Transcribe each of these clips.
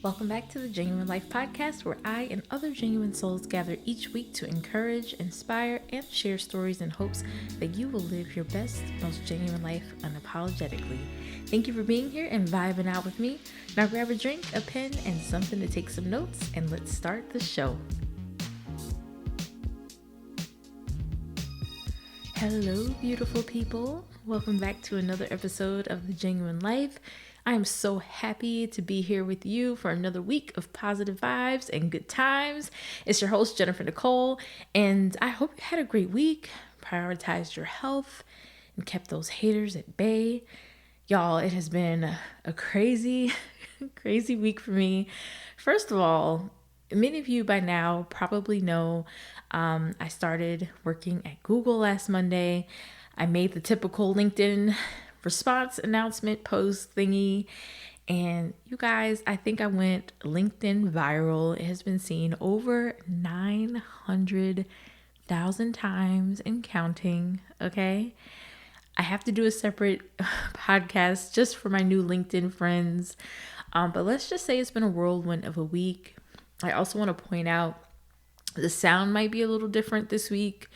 Welcome back to the Jennuine Life podcast, where I and other genuine souls gather each week to encourage, inspire, and share stories in hopes that you will live your best, most genuine life unapologetically. Thank you for being here and vibing out with me. Now grab a drink, a pen, and something to take some notes, and let's start the show. Hello, beautiful people. Welcome back to another episode of the Jennuine Life. I am so happy to be here with you for another week of positive vibes and good times. It's your host, Jennifer Nicole, and I hope you had a great week, prioritized your health, and kept those haters at bay. Y'all, it has been a crazy, crazy week for me. First of all, many of you by now probably know I started working at Google last Monday. I made the typical LinkedIn response announcement post thingy, and you guys, I think I went LinkedIn viral. It has been seen over 900,000 times and counting. Okay, I have to do a separate podcast just for my new LinkedIn friends, but let's just say it's been a whirlwind of a week. I also want to point out the sound might be a little different this week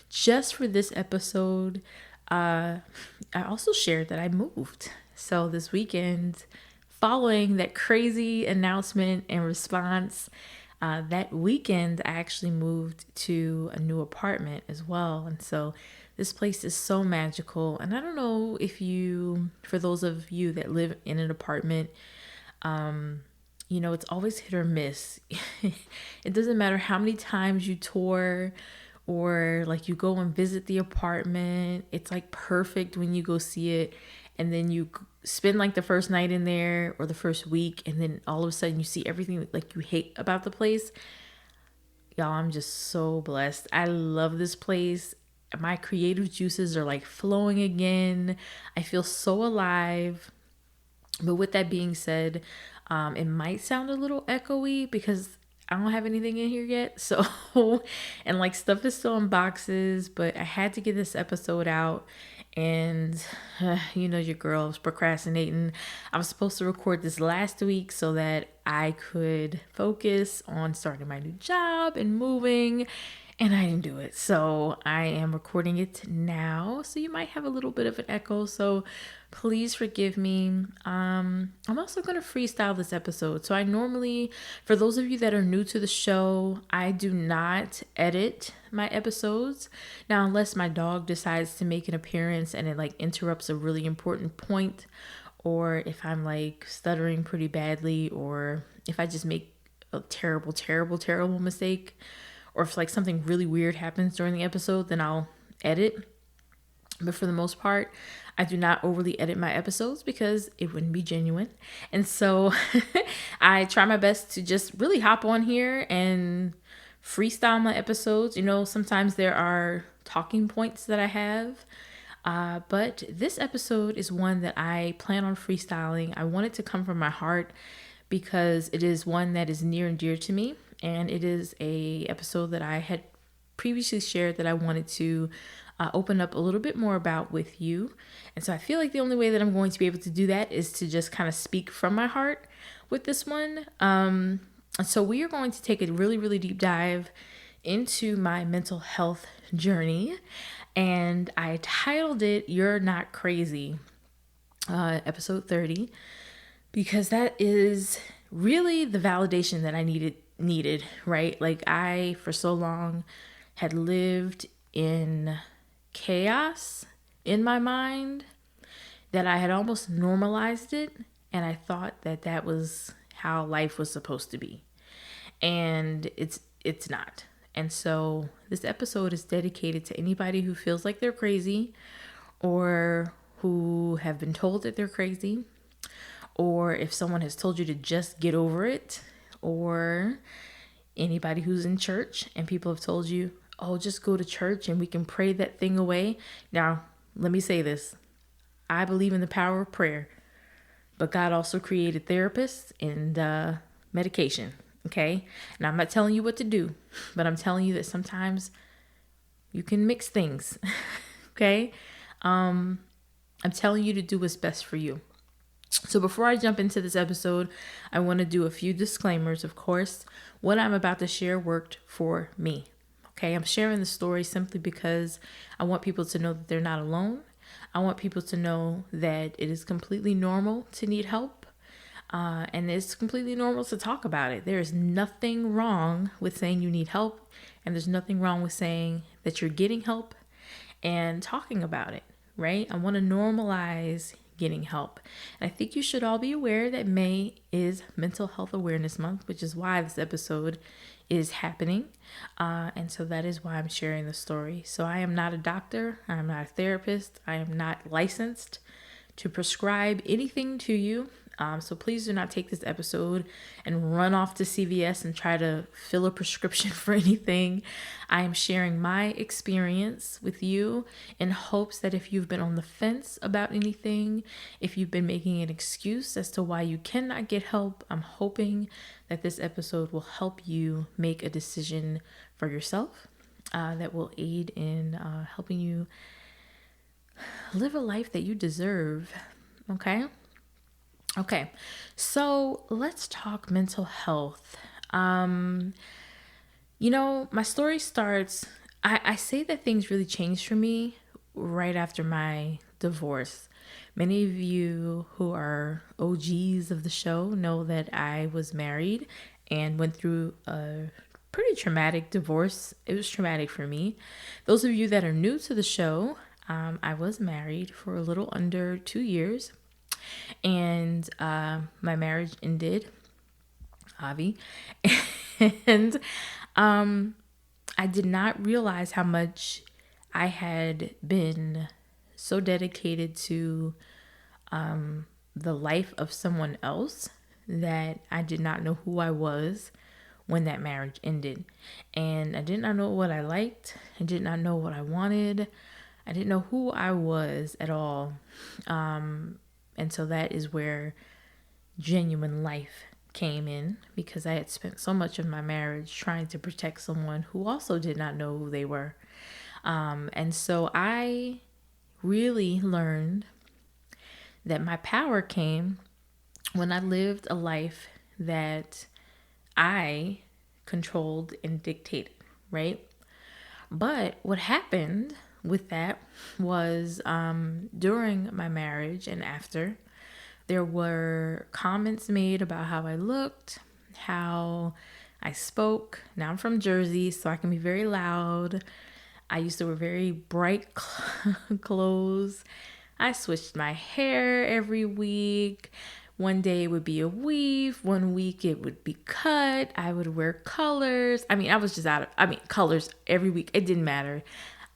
just for this episode. I also shared that I moved. So this weekend, following that crazy announcement and response, that weekend I actually moved to a new apartment as well. And so this place is so magical. And I don't know if for those of you that live in an apartment, it's always hit or miss. It doesn't matter how many times you tour or like you go and visit the apartment. It's like perfect when you go see it, and then you spend like the first night in there or the first week, and then all of a sudden you see everything like you hate about the place. Y'all, I'm just so blessed. I love this place. My creative juices are like flowing again. I feel so alive. But with that being said, it might sound a little echoey because I don't have anything in here yet. So, and like stuff is still in boxes, but I had to get this episode out. And your girl was procrastinating. I was supposed to record this last week so that I could focus on starting my new job and moving. And I didn't do it. So I am recording it now. So you might have a little bit of an echo. So please forgive me. I'm also going to freestyle this episode. So I normally, for those of you that are new to the show, I do not edit my episodes. Now, unless my dog decides to make an appearance and it like interrupts a really important point, or if I'm like stuttering pretty badly, or if I just make a terrible, terrible, terrible mistake, or if like something really weird happens during the episode, then I'll edit. But for the most part, I do not overly edit my episodes because it wouldn't be genuine. And so I try my best to just really hop on here and freestyle my episodes. Sometimes there are talking points that I have. But this episode is one that I plan on freestyling. I want it to come from my heart because it is one that is near and dear to me. And it is a episode that I had previously shared that I wanted to open up a little bit more about with you. And so I feel like the only way that I'm going to be able to do that is to just kind of speak from my heart with this one. So we are going to take a really, really deep dive into my mental health journey. And I titled it, You're Not Crazy, episode 30, because that is really the validation that I needed, right? Like I, for so long, had lived in chaos in my mind that I had almost normalized it, and I thought that that was how life was supposed to be, and it's not. And so this episode is dedicated to anybody who feels like they're crazy, or who have been told that they're crazy, or if someone has told you to just get over it, or anybody who's in church and people have told you, oh, just go to church and we can pray that thing away. Now, let me say this. I believe in the power of prayer, but God also created therapists and medication, okay? And I'm not telling you what to do, but I'm telling you that sometimes you can mix things, okay? I'm telling you to do what's best for you. So before I jump into this episode, I want to do a few disclaimers. Of course, what I'm about to share worked for me. Okay, I'm sharing the story simply because I want people to know that they're not alone. I want people to know that it is completely normal to need help. And it's completely normal to talk about it. There is nothing wrong with saying you need help, and there's nothing wrong with saying that you're getting help and talking about it, right? I want to normalize getting help. And I think you should all be aware that May is Mental Health Awareness Month, which is why this episode is happening. And so that is why I'm sharing the story. So I am not a doctor, I'm not a therapist, I am not licensed to prescribe anything to you. So please do not take this episode and run off to CVS and try to fill a prescription for anything. I am sharing my experience with you in hopes that if you've been on the fence about anything, if you've been making an excuse as to why you cannot get help, I'm hoping that this episode will help you make a decision for yourself that will aid in helping you live a life that you deserve. Okay, so let's talk mental health. My story starts, I say that things really changed for me right after my divorce. Many of you who are OGs of the show know that I was married and went through a pretty traumatic divorce. It was traumatic for me. Those of you that are new to the show, I was married for a little under 2 years. And my marriage ended, Avi. And I did not realize how much I had been so dedicated to the life of someone else that I did not know who I was when that marriage ended. And I did not know what I liked. I did not know what I wanted. I didn't know who I was at all. And so that is where Jennuine Life came in, because I had spent so much of my marriage trying to protect someone who also did not know who they were. And so I really learned that my power came when I lived a life that I controlled and dictated, right? But what happened with that was during my marriage and after, there were comments made about how I looked, how I spoke. Now I'm from Jersey, so I can be very loud. I used to wear very bright clothes. I switched my hair every week. One day it would be a weave. One week it would be cut. I would wear colors. I was just colors every week. It didn't matter.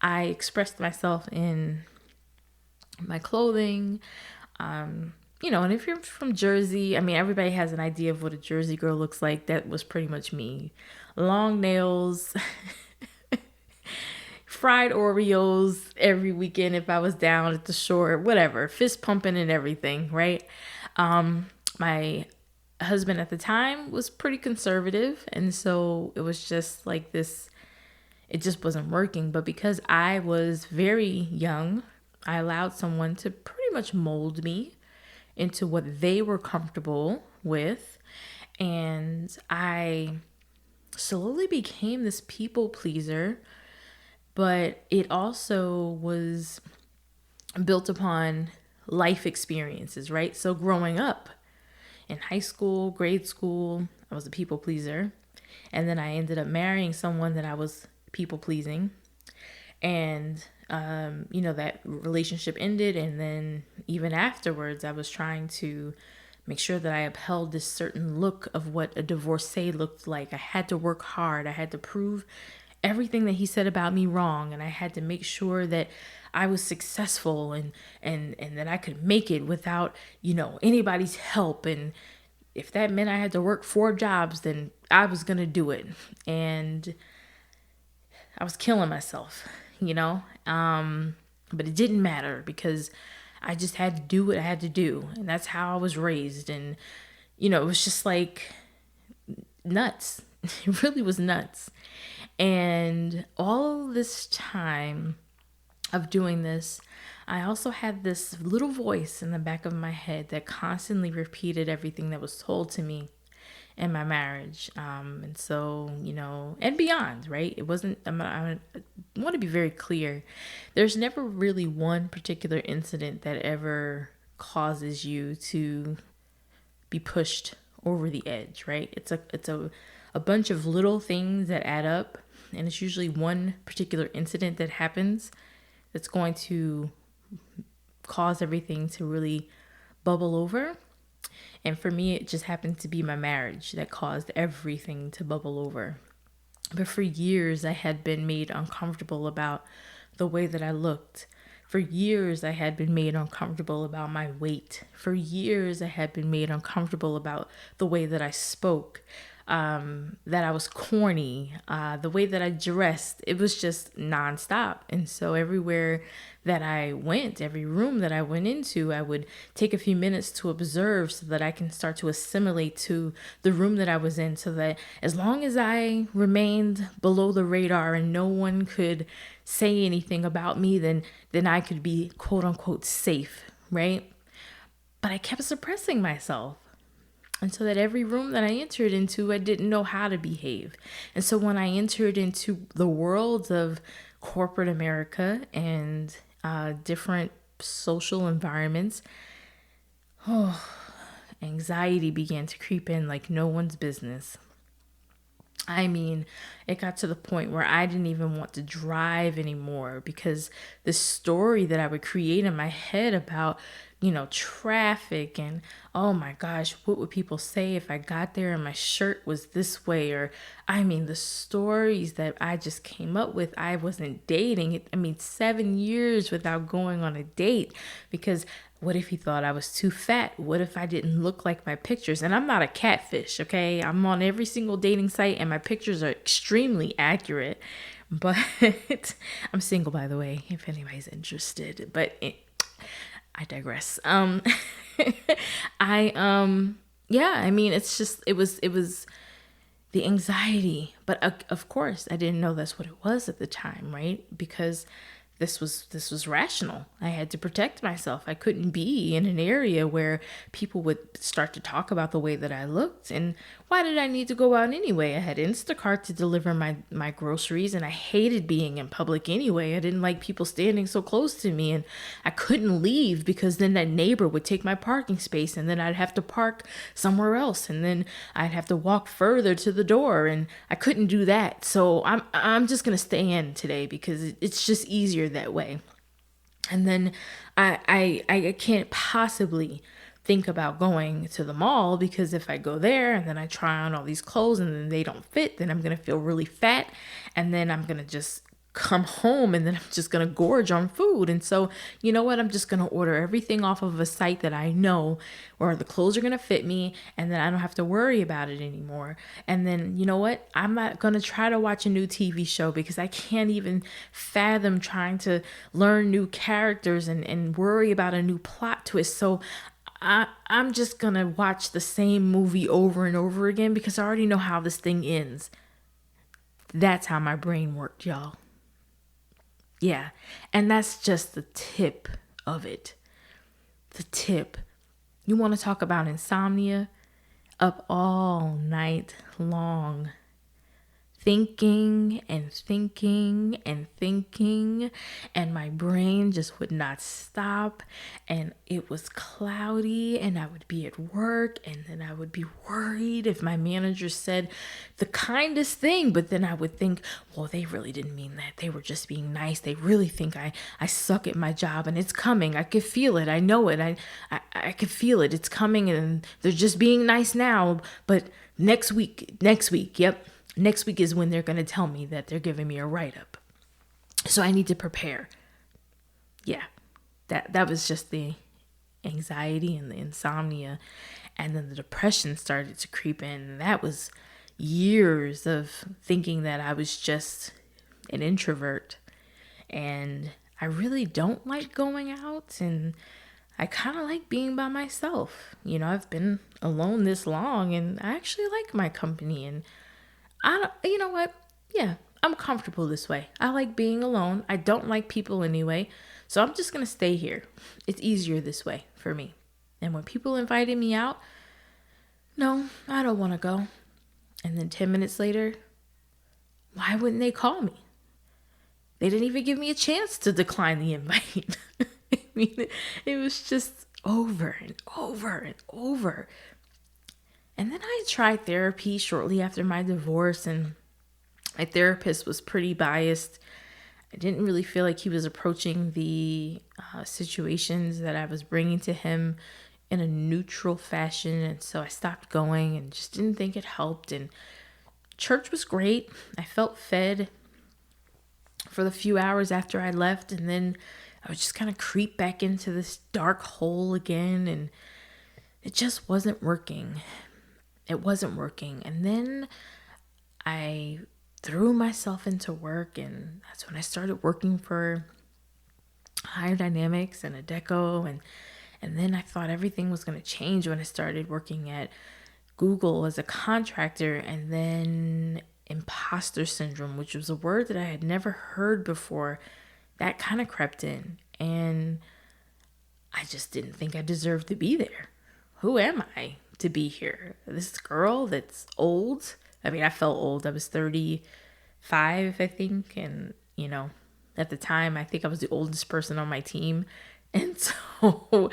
I expressed myself in my clothing. And if you're from Jersey, everybody has an idea of what a Jersey girl looks like. That was pretty much me. Long nails, fried Oreos every weekend if I was down at the shore, whatever, fist pumping and everything, right? My husband at the time was pretty conservative, and so it was just like this. It just wasn't working. But because I was very young, I allowed someone to pretty much mold me into what they were comfortable with. And I slowly became this people pleaser, but it also was built upon life experiences, right? So growing up in high school, grade school, I was a people pleaser. And then I ended up marrying someone that I was people pleasing, and that relationship ended. And then even afterwards, I was trying to make sure that I upheld this certain look of what a divorcee looked like. I had to work hard. I had to prove everything that he said about me wrong, and I had to make sure that I was successful and that I could make it without anybody's help. And if that meant I had to work 4 jobs, then I was gonna do it. And I was killing myself, but it didn't matter because I just had to do what I had to do. And that's how I was raised. And, it was just like nuts. It really was nuts. And all this time of doing this, I also had this little voice in the back of my head that constantly repeated everything that was told to me in my marriage. And so, and beyond, right? It wasn't, I want to be very clear. There's never really one particular incident that ever causes you to be pushed over the edge, right? It's a bunch of little things that add up, and it's usually one particular incident that happens that's going to cause everything to really bubble over. And for me, it just happened to be my marriage that caused everything to bubble over. But for years, I had been made uncomfortable about the way that I looked. For years, I had been made uncomfortable about my weight. For years, I had been made uncomfortable about the way that I spoke, that I was corny, the way that I dressed. It was just nonstop. And so everywhere that I went, every room that I went into, I would take a few minutes to observe so that I can start to assimilate to the room that I was in, so that as long as I remained below the radar and no one could say anything about me, then I could be quote unquote safe, right? But I kept suppressing myself. And so that every room that I entered into, I didn't know how to behave. And so when I entered into the world of corporate America and different social environments, anxiety began to creep in like no one's business. I mean, it got to the point where I didn't even want to drive anymore, because the story that I would create in my head about, traffic and, oh my gosh, what would people say if I got there and my shirt was this way? Or, the stories that I just came up with. I wasn't dating. 7 years without going on a date, because what if he thought I was too fat? What if I didn't look like my pictures? And I'm not a catfish, okay? I'm on every single dating site and my pictures are extremely accurate. But I'm single, by the way, if anybody's interested. But I digress. It was the anxiety. But of course, I didn't know that's what it was at the time, right? Because this was rational. I had to protect myself. I couldn't be in an area where people would start to talk about the way that I looked. And why did I need to go out anyway? I had Instacart to deliver my groceries, and I hated being in public anyway. I didn't like people standing so close to me, and I couldn't leave because then that neighbor would take my parking space, and then I'd have to park somewhere else, and then I'd have to walk further to the door, and I couldn't do that. So I'm just gonna stay in today because it's just easier that way. And then I can't possibly think about going to the mall, because if I go there and then I try on all these clothes and then they don't fit, then I'm going to feel really fat, and then I'm going to just come home and then I'm just going to gorge on food. And so, you know what? I'm just going to order everything off of a site that I know where the clothes are going to fit me, and then I don't have to worry about it anymore. And then, you know what? I'm not going to try to watch a new TV show because I can't even fathom trying to learn new characters and worry about a new plot twist. So I'm just going to watch the same movie over and over again because I already know how this thing ends. That's how my brain worked, y'all. Yeah. And that's just the tip of it. The tip. You want to talk about insomnia? Up all night long. Thinking and thinking and thinking, and my brain just would not stop, and it was cloudy, and I would be at work, and then I would be worried if my manager said the kindest thing, but then I would think, well, they really didn't mean that. They were just being nice. They really think I suck at my job, and it's coming. I could feel it. I know it. I could feel it. It's coming, and they're just being nice now, but next week, yep. Next week is when they're going to tell me that they're giving me a write-up. So I need to prepare. Yeah, that was just the anxiety and the insomnia. And then the depression started to creep in. And that was years of thinking that I was just an introvert. And I really don't like going out. And I kind of like being by myself. I've been alone this long, and I actually like my company. And you know what? Yeah, I'm comfortable this way. I like being alone. I don't like people anyway. So I'm just going to stay here. It's easier this way for me. And when people invited me out, no, I don't want to go. And then 10 minutes later, why wouldn't they call me? They didn't even give me a chance to decline the invite. I mean, it was just over and over and over. And then I tried therapy shortly after my divorce, and my therapist was pretty biased. I didn't really feel like he was approaching the situations that I was bringing to him in a neutral fashion. And so I stopped going and just didn't think it helped. And church was great. I felt fed for the few hours after I left. And then I would just kind of creep back into this dark hole again. And it just wasn't working. It wasn't working. And then I threw myself into work, and that's when I started working for Higher Dynamics and Adecco, and then I thought everything was going to change when I started working at Google as a contractor. And then imposter syndrome, which was a word that I had never heard before, that kind of crept in, and I just didn't think I deserved to be there. Who am I to be here? This girl that's old. I mean, I felt old. I was 35, I think. And, at the time, I think I was the oldest person on my team. And so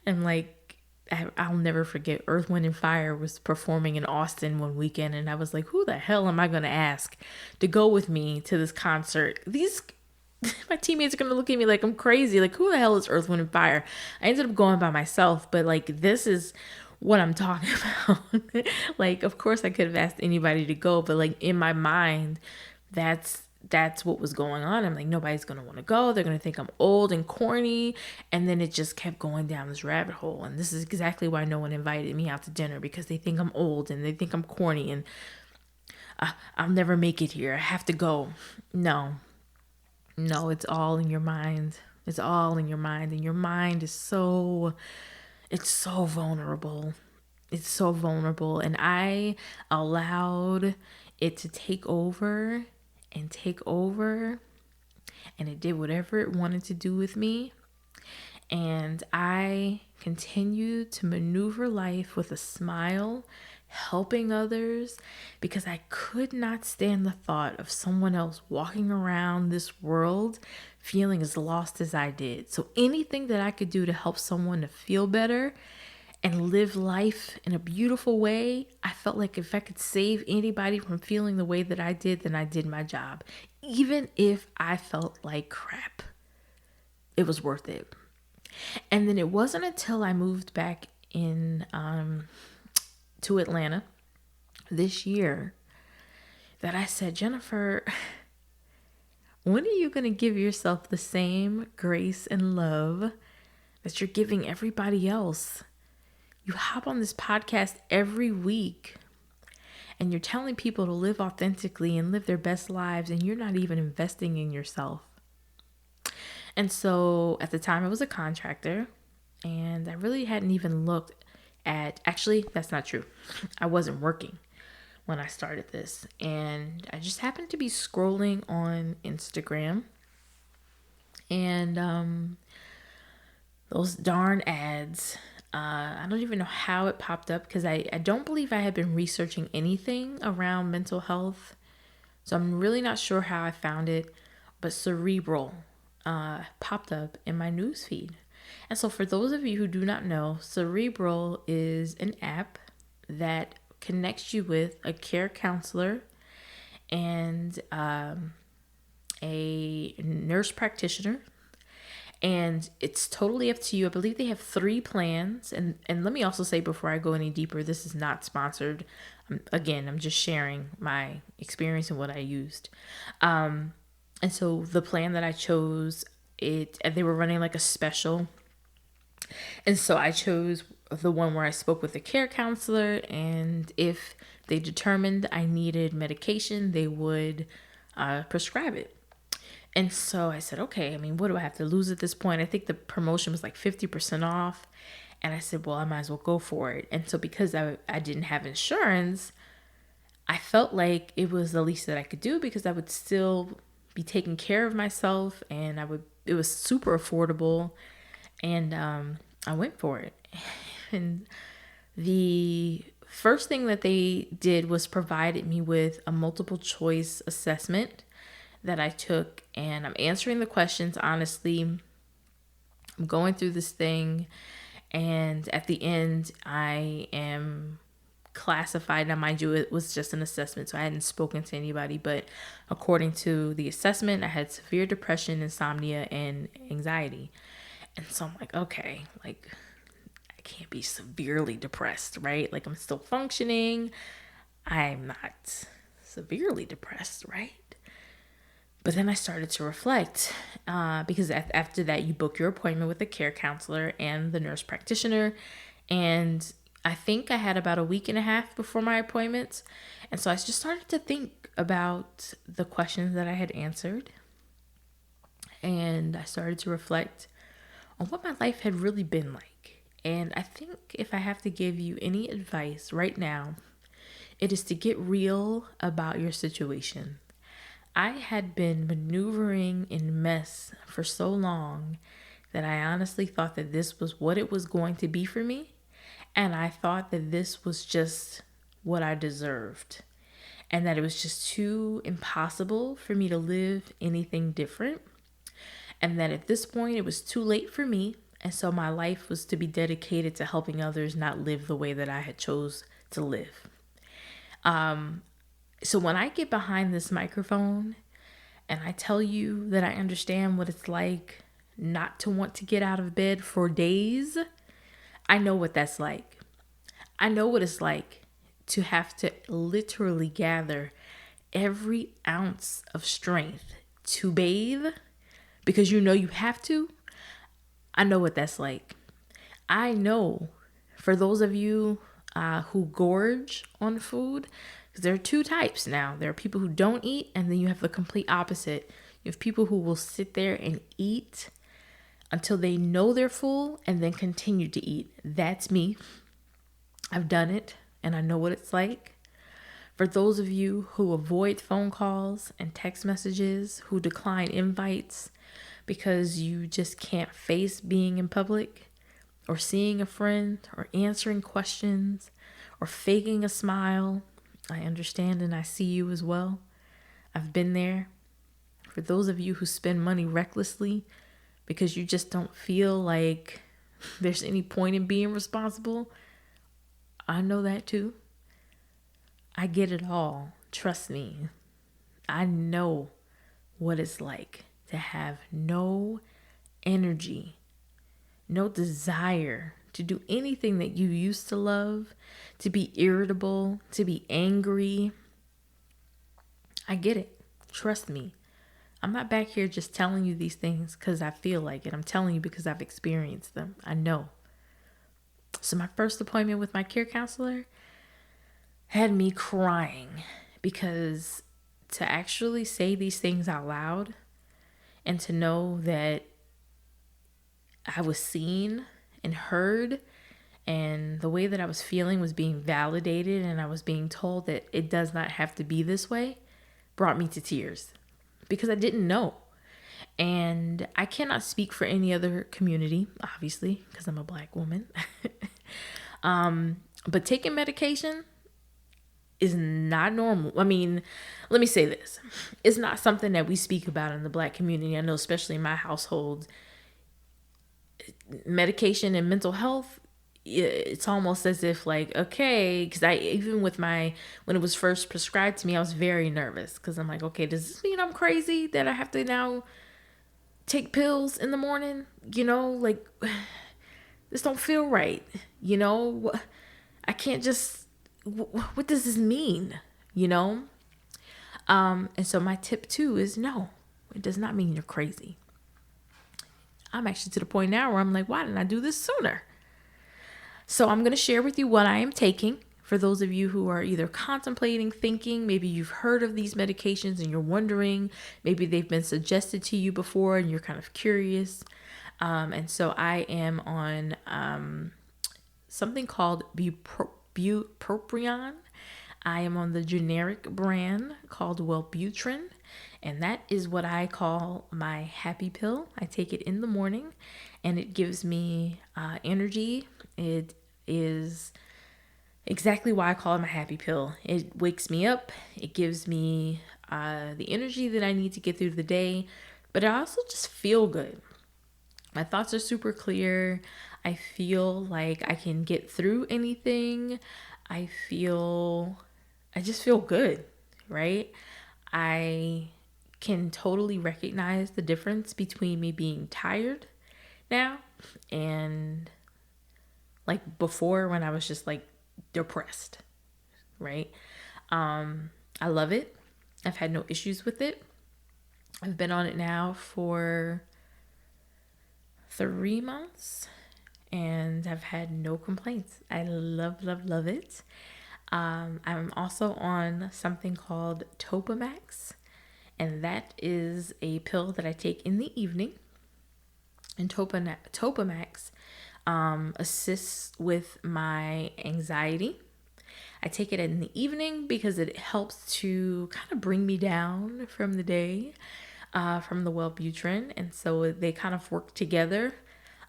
I'm like, I'll never forget Earth, Wind, and Fire was performing in Austin one weekend. And I was like, who the hell am I going to ask to go with me to this concert? My teammates are going to look at me like I'm crazy. Like, who the hell is Earth, Wind, and Fire? I ended up going by myself. But, this is what I'm talking about. Of course I could have asked anybody to go, but in my mind, that's what was going on. I'm like, nobody's going to want to go. They're going to think I'm old and corny. And then it just kept going down this rabbit hole. And this is exactly why no one invited me out to dinner, because they think I'm old and they think I'm corny and I'll never make it here. I have to go. No, it's all in your mind. It's all in your mind. And your mind is it's so vulnerable. It's so vulnerable. And I allowed it to take over. And it did whatever it wanted to do with me. And I continued to maneuver life with a smile, helping others, because I could not stand the thought of someone else walking around this world feeling as lost as I did. So anything that I could do to help someone to feel better and live life in a beautiful way, I felt like if I could save anybody from feeling the way that I did, then I did my job. Even if I felt like crap, it was worth it. And then it wasn't until I moved back in to Atlanta this year that I said, Jennifer, when are you going to give yourself the same grace and love that you're giving everybody else? You hop on this podcast every week and you're telling people to live authentically and live their best lives, and you're not even investing in yourself. And so at the time I was a contractor, and I really hadn't even looked at, actually, that's not true. I wasn't working when I started this, and I just happened to be scrolling on Instagram, and those darn ads, I don't even know how it popped up, because I don't believe I had been researching anything around mental health. So I'm really not sure how I found it, but Cerebral popped up in my newsfeed. And so for those of you who do not know, Cerebral is an app that connects you with a care counselor and a nurse practitioner. And it's totally up to you. I believe they have 3 plans. And let me also say, before I go any deeper, this is not sponsored. Again, I'm just sharing my experience and what I used. And so the plan that I chose, they were running like a special. And so I chose the one where I spoke with a care counselor. And if they determined I needed medication, they would prescribe it. And so I said, okay, what do I have to lose at this point? I think the promotion was like 50% off. And I said, well, I might as well go for it. And so because I didn't have insurance, I felt like it was the least that I could do, because I would still be taking care of myself, and it was super affordable, and I went for it. And the first thing that they did was provided me with a multiple choice assessment that I took, and I'm answering the questions honestly. I'm going through this thing, and at the end, I am classified. Now, mind you, it was just an assessment, so I hadn't spoken to anybody, but according to the assessment, I had severe depression, insomnia, and anxiety. And so I'm like, okay, like, I can't be severely depressed, right? Like, I'm still functioning. I'm not severely depressed, right? But then I started to reflect, because after that, you book your appointment with the care counselor and the nurse practitioner. And I think I had about a week and a half before my appointments. And so I just started to think about the questions that I had answered. And I started to reflect on what my life had really been like. And I think if I have to give you any advice right now, it is to get real about your situation. I had been maneuvering in mess for so long that I honestly thought that this was what it was going to be for me. And I thought that this was just what I deserved. And that it was just too impossible for me to live anything different. And that at this point, it was too late for me. And so my life was to be dedicated to helping others not live the way that I had chose to live. So when I get behind this microphone and I tell you that I understand what it's like not to want to get out of bed for days, I know what that's like. I know what it's like to have to literally gather every ounce of strength to bathe because you know you have to. I know what that's like. I know for those of you who gorge on food, because there are two types now. There are people who don't eat, and then you have the complete opposite. You have people who will sit there and eat until they know they're full and then continue to eat. That's me. I've done it, and I know what it's like. For those of you who avoid phone calls and text messages, who decline invites because you just can't face being in public, or seeing a friend, or answering questions, or faking a smile, I understand and I see you as well. I've been there. For those of you who spend money recklessly because you just don't feel like there's any point in being responsible, I know that too. I get it all. Trust me. I know what it's like to have no energy, no desire to do anything that you used to love, to be irritable, to be angry. I get it. Trust me. I'm not back here just telling you these things because I feel like it. I'm telling you because I've experienced them. I know. So my first appointment with my care counselor had me crying because to actually say these things out loud and to know that I was seen and heard, and the way that I was feeling was being validated, and I was being told that it does not have to be this way, brought me to tears because I didn't know. And I cannot speak for any other community, obviously, because I'm a Black woman. But taking medication is not normal. I mean, let me say this. It's not something that we speak about in the Black community. I know, especially in my household, medication and mental health, it's almost as if like, okay, because even with when it was first prescribed to me, I was very nervous because I'm like, okay, does this mean I'm crazy that I have to now take pills in the morning? Like, this don't feel right. I can't just, what does this mean? And so my tip 2 is no, it does not mean you're crazy. I'm actually to the point now where I'm like, why didn't I do this sooner? So I'm going to share with you what I am taking. For those of you who are either contemplating, thinking, maybe you've heard of these medications and you're wondering, maybe they've been suggested to you before and you're kind of curious. And so I am on something called bupropion. I am on the generic brand called Wellbutrin. And that is what I call my happy pill. I take it in the morning and it gives me energy. It is exactly why I call it my happy pill. It wakes me up. It gives me the energy that I need to get through the day, but I also just feel good. My thoughts are super clear. I feel like I can get through anything. I just feel good, right? I can totally recognize the difference between me being tired now and like before when I was just like depressed, right? I love it. I've had no issues with it. I've been on it now for 3 months and I've had no complaints. I love it. I'm also on something called Topamax, and that is a pill that I take in the evening. And Topamax assists with my anxiety. I take it in the evening because it helps to kind of bring me down from the day, from the Wellbutrin. And so they kind of work together.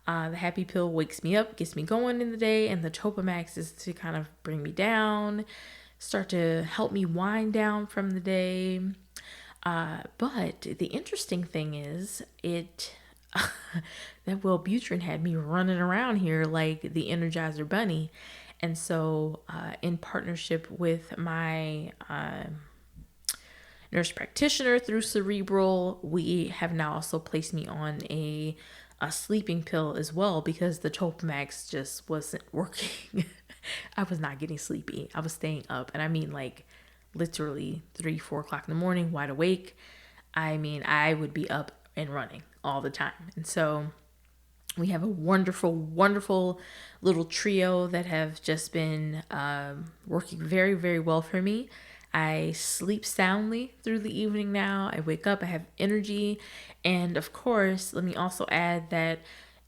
The happy pill wakes me up, gets me going in the day, and the Topamax is to kind of bring me down, start to help me wind down from the day. But the interesting thing is, that Wellbutrin had me running around here like the Energizer Bunny. And so, in partnership with my nurse practitioner through Cerebral, we have now also placed me on a sleeping pill as well because the Topamax just wasn't working. I was not getting sleepy. I was staying up. And I mean, like, literally 3-4 o'clock in the morning, wide awake. I mean, I would be up and running all the time. And so we have a wonderful little trio that have just been working very, very well for me. I sleep soundly through the evening now. I wake up, I have energy. And of course, let me also add that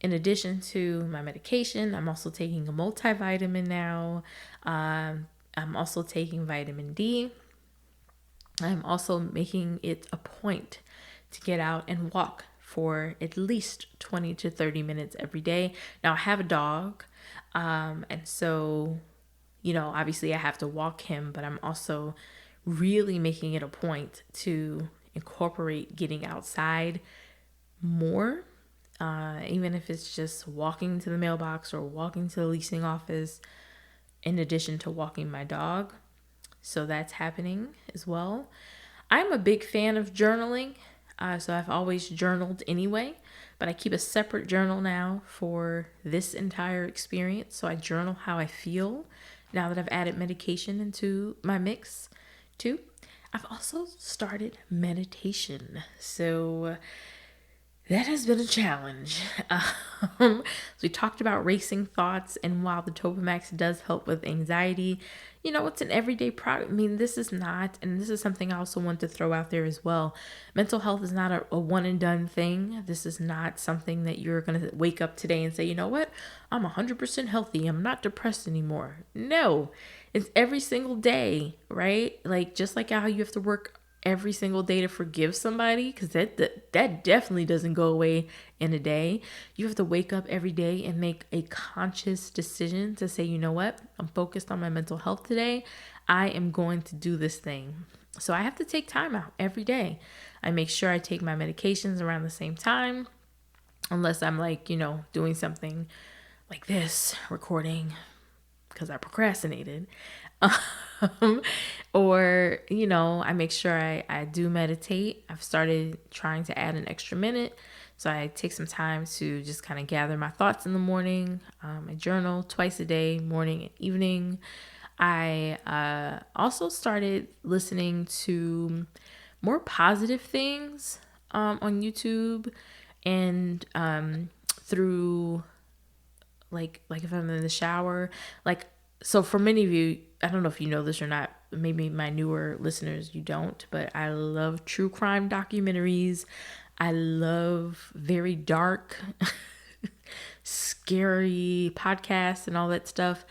in addition to my medication, I'm also taking a multivitamin now. I'm also taking vitamin D. I'm also making it a point to get out and walk for at least 20 to 30 minutes every day. Now, I have a dog, and so, obviously I have to walk him, but I'm also really making it a point to incorporate getting outside more, even if it's just walking to the mailbox or walking to the leasing office, in addition to walking my dog. So that's happening as well. I'm a big fan of journaling. So I've always journaled anyway, but I keep a separate journal now for this entire experience. So I journal how I feel now that I've added medication into my mix too. I've also started meditation. So that has been a challenge. So we talked about racing thoughts, and while the Topamax does help with anxiety, it's an everyday product. I mean, this is something I also want to throw out there as well. Mental health is not a one and done thing. This is not something that you're going to wake up today and say, you know what, I'm 100% healthy. I'm not depressed anymore. No, it's every single day, right? Like, just like how you have to work every single day to forgive somebody, because that definitely doesn't go away in a day. You have to wake up every day and make a conscious decision to say, you know what, I'm focused on my mental health today. I am going to do this thing. So I have to take time out every day. I make sure I take my medications around the same time, unless I'm like, doing something like this, recording because I procrastinated. Or, I make sure I do meditate. I've started trying to add an extra minute. So I take some time to just kind of gather my thoughts in the morning. I journal twice a day, morning and evening. I also started listening to more positive things on YouTube and through like if I'm in the shower, so for many of you, I don't know if you know this or not, maybe my newer listeners, you don't, but I love true crime documentaries. I love very dark, scary podcasts and all that stuff.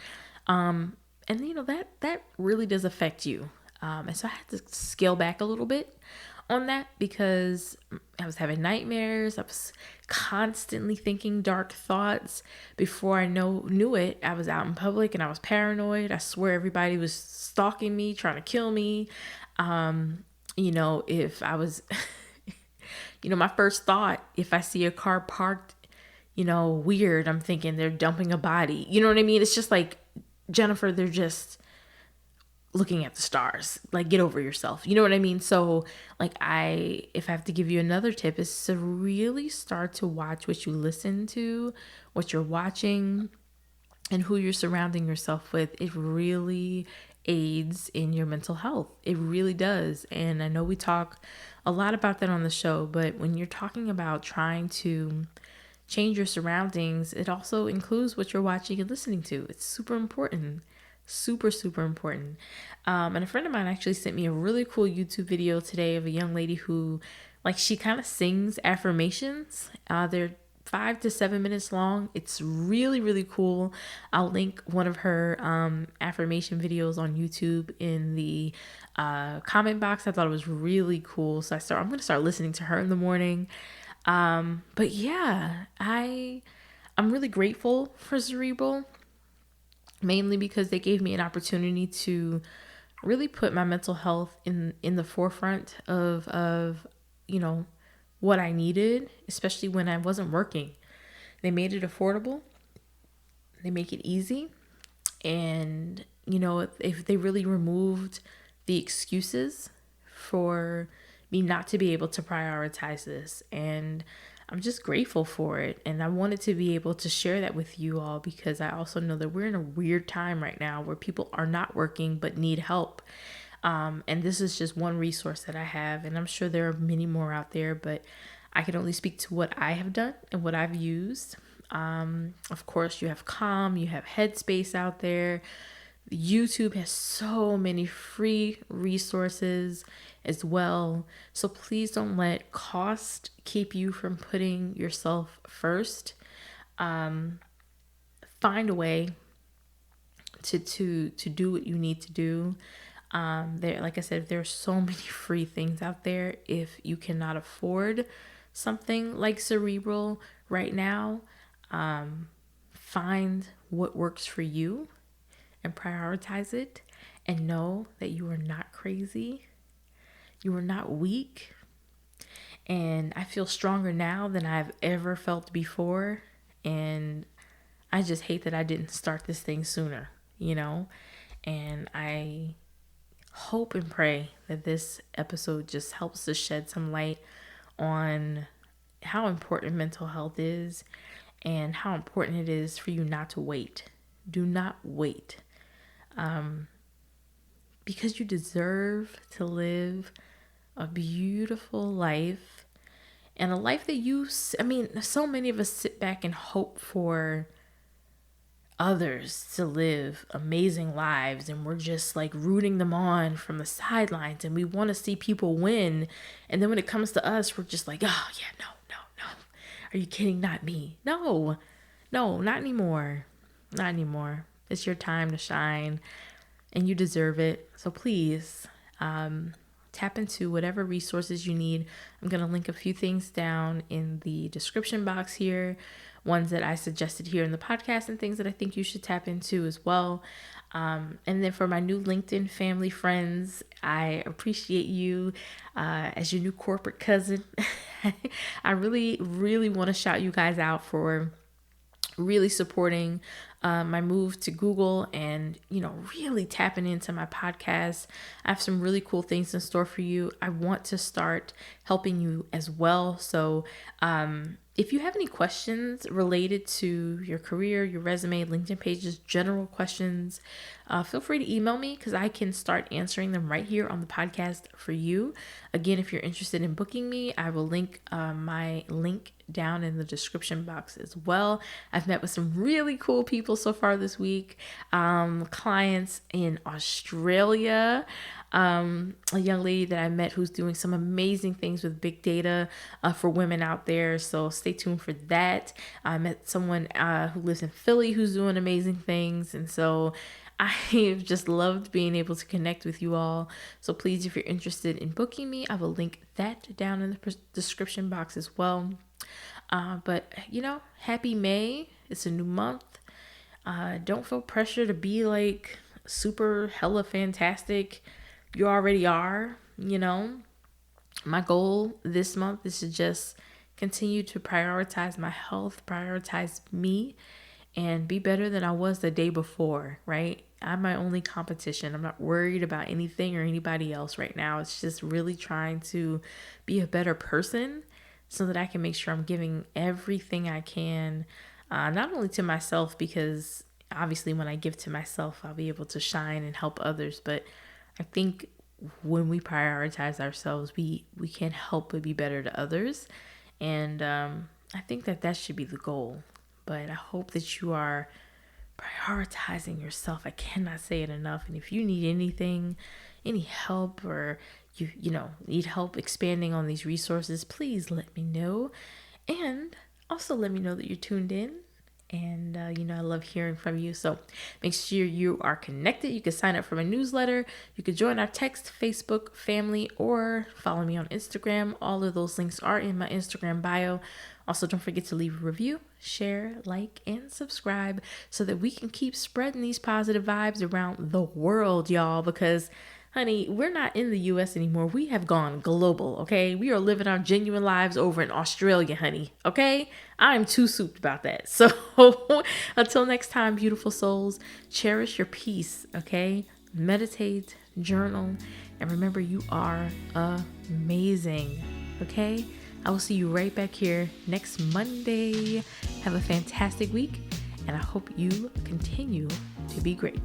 And that really does affect you. And so I had to scale back a little bit on that because I was having nightmares. I was constantly thinking dark thoughts. Before I knew it, I was out in public and I was paranoid. I swear everybody was stalking me, trying to kill me. If I was, my first thought, if I see a car parked, weird, I'm thinking they're dumping a body. You know what I mean? It's just like, Jennifer, they're just looking at the stars. Like, get over yourself. You know what I mean? So like, if I have to give you another tip, is to really start to watch what you listen to, what you're watching, and who you're surrounding yourself with. It really aids in your mental health. It really does. And I know we talk a lot about that on the show, but when you're talking about trying to change your surroundings, it also includes what you're watching and listening to. It's super important. Super, super important. And a friend of mine actually sent me a really cool YouTube video today of a young lady who, like, she kind of sings affirmations. They're 5 to 7 minutes long. It's really, really cool. I'll link one of her affirmation videos on YouTube in the comment box. I thought it was really cool. So I'm going to start listening to her in the morning. But yeah, I'm really grateful for Cerebral, mainly because they gave me an opportunity to really put my mental health in the forefront of what I needed, especially when I wasn't working. They made it affordable. They make it easy. And, if they really removed the excuses for me not to be able to prioritize this. And I'm just grateful for it. And I wanted to be able to share that with you all because I also know that we're in a weird time right now where people are not working but need help. And this is just one resource that I have. And I'm sure there are many more out there, but I can only speak to what I have done and what I've used. Of course, you have Calm, you have Headspace out there. YouTube has so many free resources as well. So please don't let cost keep you from putting yourself first. Find a way to do what you need to do. Like I said, there are so many free things out there. If you cannot afford something like Cerebral right now, find what works for you and prioritize it, and know that you are not crazy. You are not weak. And I feel stronger now than I've ever felt before. And I just hate that I didn't start this thing sooner, And I hope and pray that this episode just helps to shed some light on how important mental health is and how important it is for you not to wait. Do not wait. Because you deserve to live a beautiful life, and a life that so many of us sit back and hope for others to live amazing lives, and we're just like rooting them on from the sidelines, and we want to see people win. And then when it comes to us, we're just like, oh yeah, no. Are you kidding? Not me. No, not anymore. Not anymore. It's your time to shine. And you deserve it. So please tap into whatever resources you need. I'm going to link a few things down in the description box here. Ones that I suggested here in the podcast and things that I think you should tap into as well. And then for my new LinkedIn family friends, I appreciate you as your new corporate cousin. I really, really want to shout you guys out for really supporting my move to Google and, really tapping into my podcast. I have some really cool things in store for you. I want to start helping you as well. So if you have any questions related to your career, your resume, LinkedIn pages, general questions, feel free to email me because I can start answering them right here on the podcast for you. Again, if you're interested in booking me, I will link my link down in the description box as well. I've met with some really cool people so far this week. Clients in Australia, a young lady that I met who's doing some amazing things with big data for women out there. So stay tuned for that. I met someone who lives in Philly who's doing amazing things. And so I've just loved being able to connect with you all. So please, if you're interested in booking me, I will link that down in the description box as well. But happy May. It's a new month. Don't feel pressure to be like super hella fantastic. You already are. My goal this month is to just continue to prioritize my health, prioritize me, and be better than I was the day before, right? I'm my only competition. I'm not worried about anything or anybody else right now. It's just really trying to be a better person so that I can make sure I'm giving everything I can, not only to myself, because obviously when I give to myself, I'll be able to shine and help others. But I think when we prioritize ourselves, we can't help but be better to others. And I think that should be the goal. But I hope that you are prioritizing yourself. I cannot say it enough. And if you need anything, any help, or you need help expanding on these resources, please let me know. And also let me know that you're tuned in. And, I love hearing from you. So make sure you are connected. You can sign up for my newsletter. You can join our text, Facebook family, or follow me on Instagram. All of those links are in my Instagram bio. Also, don't forget to leave a review, share, like, and subscribe so that we can keep spreading these positive vibes around the world, y'all, because honey, we're not in the US anymore. We have gone global, okay? We are living our genuine lives over in Australia, honey, okay? I'm too souped about that. So until next time, beautiful souls, cherish your peace, okay? Meditate, journal, and remember you are amazing, okay? I will see you right back here next Monday. Have a fantastic week, and I hope you continue to be great.